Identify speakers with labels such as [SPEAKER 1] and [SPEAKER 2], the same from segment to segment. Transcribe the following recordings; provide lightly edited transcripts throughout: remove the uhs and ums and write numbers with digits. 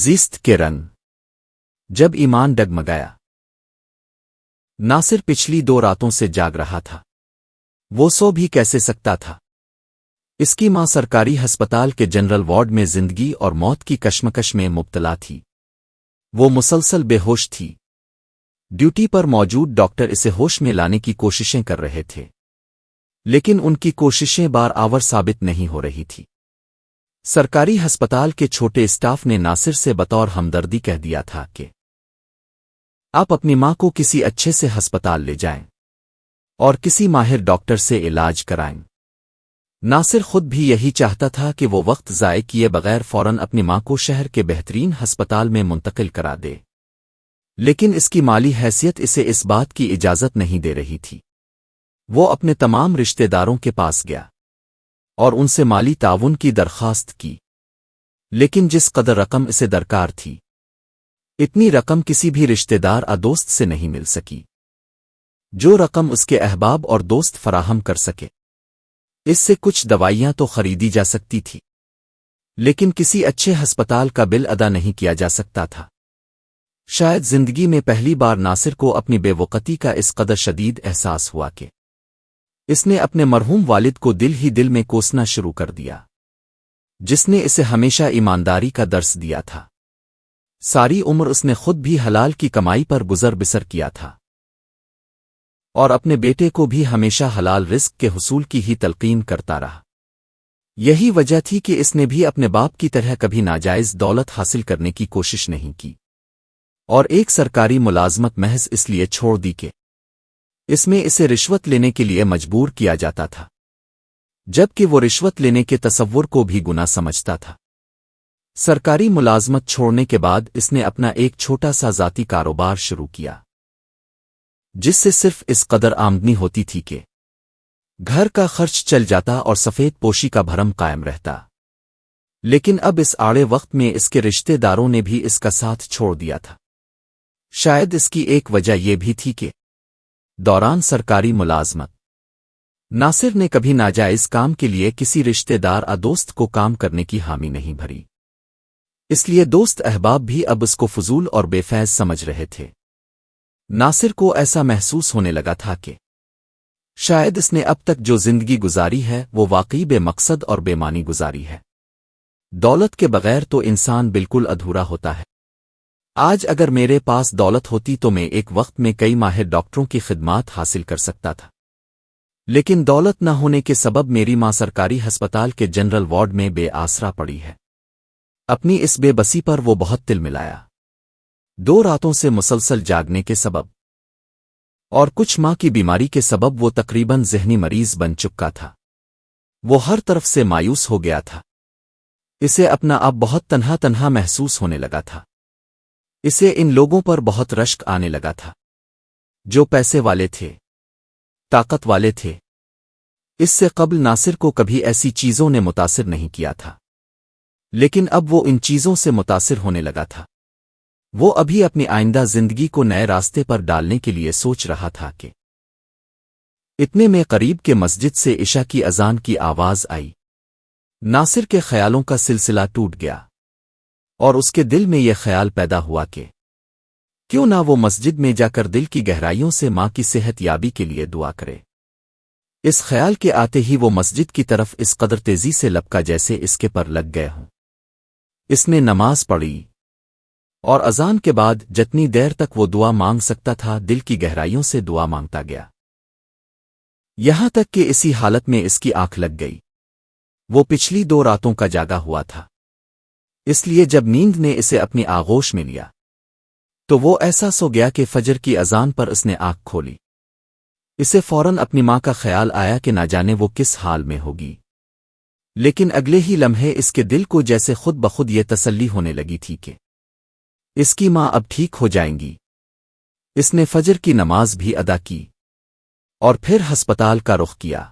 [SPEAKER 1] زیست کے رنگ جب ایمان ڈگمگایا۔ ناصر پچھلی 2 راتوں سے جاگ رہا تھا۔ وہ سو بھی کیسے سکتا تھا؟ اس کی ماں سرکاری ہسپتال کے جنرل وارڈ میں زندگی اور موت کی کشمکش میں مبتلا تھی۔ وہ مسلسل بے ہوش تھی۔ ڈیوٹی پر موجود ڈاکٹر اسے ہوش میں لانے کی کوششیں کر رہے تھے، لیکن ان کی کوششیں بار آور ثابت نہیں ہو رہی تھی۔ سرکاری ہسپتال کے چھوٹے اسٹاف نے ناصر سے بطور ہمدردی کہہ دیا تھا کہ آپ اپنی ماں کو کسی اچھے سے ہسپتال لے جائیں اور کسی ماہر ڈاکٹر سے علاج کرائیں۔ ناصر خود بھی یہی چاہتا تھا کہ وہ وقت ضائع کیے بغیر فوراً اپنی ماں کو شہر کے بہترین ہسپتال میں منتقل کرا دے، لیکن اس کی مالی حیثیت اسے اس بات کی اجازت نہیں دے رہی تھی۔ وہ اپنے تمام رشتہ داروں کے پاس گیا اور ان سے مالی تعاون کی درخواست کی، لیکن جس قدر رقم اسے درکار تھی، اتنی رقم کسی بھی رشتہ دار یا دوست سے نہیں مل سکی جو رقم اس کے احباب اور دوست فراہم کر سکے۔ اس سے کچھ دوائیاں تو خریدی جا سکتی تھی، لیکن کسی اچھے ہسپتال کا بل ادا نہیں کیا جا سکتا تھا۔ شاید زندگی میں پہلی بار ناصر کو اپنی بے وقتی کا اس قدر شدید احساس ہوا کہ اس نے اپنے مرحوم والد کو دل ہی دل میں کوسنا شروع کر دیا، جس نے اسے ہمیشہ ایمانداری کا درس دیا تھا۔ ساری عمر اس نے خود بھی حلال کی کمائی پر گزر بسر کیا تھا اور اپنے بیٹے کو بھی ہمیشہ حلال رزق کے حصول کی ہی تلقین کرتا رہا۔ یہی وجہ تھی کہ اس نے بھی اپنے باپ کی طرح کبھی ناجائز دولت حاصل کرنے کی کوشش نہیں کی اور ایک سرکاری ملازمت محض اس لیے چھوڑ دی کہ اس میں اسے رشوت لینے کے لیے مجبور کیا جاتا تھا، جبکہ وہ رشوت لینے کے تصور کو بھی گناہ سمجھتا تھا۔ سرکاری ملازمت چھوڑنے کے بعد اس نے اپنا ایک چھوٹا سا ذاتی کاروبار شروع کیا، جس سے صرف اس قدر آمدنی ہوتی تھی کہ گھر کا خرچ چل جاتا اور سفید پوشی کا بھرم قائم رہتا۔ لیکن اب اس آڑے وقت میں اس کے رشتہ داروں نے بھی اس کا ساتھ چھوڑ دیا تھا۔ شاید اس کی ایک وجہ یہ بھی تھی کہ دوران سرکاری ملازمت ناصر نے کبھی ناجائز کام کے لیے کسی رشتہ دار یا دوست کو کام کرنے کی حامی نہیں بھری، اس لیے دوست احباب بھی اب اس کو فضول اور بے فیض سمجھ رہے تھے۔ ناصر کو ایسا محسوس ہونے لگا تھا کہ شاید اس نے اب تک جو زندگی گزاری ہے وہ واقعی بے مقصد اور بے معنی گزاری ہے۔ دولت کے بغیر تو انسان بالکل ادھورا ہوتا ہے۔ آج اگر میرے پاس دولت ہوتی تو میں ایک وقت میں کئی ماہر ڈاکٹروں کی خدمات حاصل کر سکتا تھا، لیکن دولت نہ ہونے کے سبب میری ماں سرکاری ہسپتال کے جنرل وارڈ میں بے آسرا پڑی ہے۔ اپنی اس بے بسی پر وہ بہت تل ملایا۔ 2 راتوں سے مسلسل جاگنے کے سبب اور کچھ ماہ کی بیماری کے سبب وہ تقریباً ذہنی مریض بن چکا تھا۔ وہ ہر طرف سے مایوس ہو گیا تھا۔ اسے اپنا آپ بہت تنہا محسوس ہونے لگا تھا۔ اسے ان لوگوں پر بہت رشک آنے لگا تھا جو پیسے والے تھے، طاقت والے تھے۔ اس سے قبل ناصر کو کبھی ایسی چیزوں نے متاثر نہیں کیا تھا، لیکن اب وہ ان چیزوں سے متاثر ہونے لگا تھا۔ وہ ابھی اپنی آئندہ زندگی کو نئے راستے پر ڈالنے کے لیے سوچ رہا تھا کہ اتنے میں قریب کے مسجد سے عشاء کی اذان کی آواز آئی۔ ناصر کے خیالوں کا سلسلہ ٹوٹ گیا اور اس کے دل میں یہ خیال پیدا ہوا کہ کیوں نہ وہ مسجد میں جا کر دل کی گہرائیوں سے ماں کی صحت یابی کے لیے دعا کرے۔ اس خیال کے آتے ہی وہ مسجد کی طرف اس قدر تیزی سے لپکا جیسے اس کے پر لگ گئے ہوں۔ اس نے نماز پڑھی اور اذان کے بعد جتنی دیر تک وہ دعا مانگ سکتا تھا دل کی گہرائیوں سے دعا مانگتا گیا، یہاں تک کہ اسی حالت میں اس کی آنکھ لگ گئی۔ وہ پچھلی 2 راتوں کا جاگا ہوا تھا، اس لیے جب نیند نے اسے اپنی آغوش میں لیا تو وہ ایسا سو گیا کہ فجر کی اذان پر اس نے آنکھ کھولی۔ اسے فوراً اپنی ماں کا خیال آیا کہ نہ جانے وہ کس حال میں ہوگی، لیکن اگلے ہی لمحے اس کے دل کو جیسے خود بخود یہ تسلی ہونے لگی تھی کہ اس کی ماں اب ٹھیک ہو جائیں گی۔ اس نے فجر کی نماز بھی ادا کی اور پھر ہسپتال کا رخ کیا،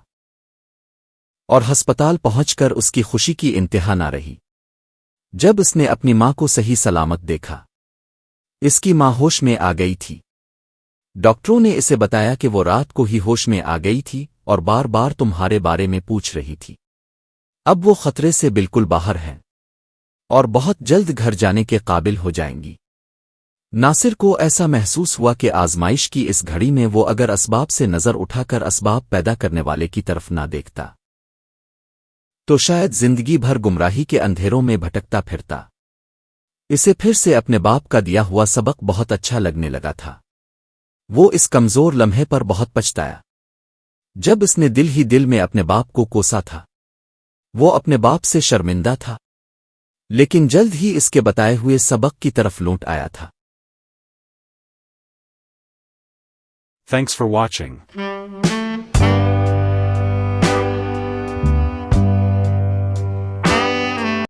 [SPEAKER 1] اور ہسپتال پہنچ کر اس کی خوشی کی انتہا نہ رہی جب اس نے اپنی ماں کو صحیح سلامت دیکھا۔ اس کی ماں ہوش میں آ گئی تھی۔ ڈاکٹروں نے اسے بتایا کہ وہ رات کو ہی ہوش میں آ گئی تھی اور بار بار تمہارے بارے میں پوچھ رہی تھی۔ اب وہ خطرے سے بالکل باہر ہیں۔ اور بہت جلد گھر جانے کے قابل ہو جائیں گی۔ ناصر کو ایسا محسوس ہوا کہ آزمائش کی اس گھڑی میں وہ اگر اسباب سے نظر اٹھا کر اسباب پیدا کرنے والے کی طرف نہ دیکھتا تو شاید زندگی بھر گمراہی کے اندھیروں میں بھٹکتا پھرتا۔ اسے پھر سے اپنے باپ کا دیا ہوا سبق بہت اچھا لگنے لگا تھا۔ وہ اس کمزور لمحے پر بہت پچھتایا جب اس نے دل ہی دل میں اپنے باپ کو کوسا تھا۔ وہ اپنے باپ سے شرمندہ تھا، لیکن جلد ہی اس کے بتائے ہوئے سبق کی طرف لوٹ آیا تھا۔
[SPEAKER 2] Thanks for watching.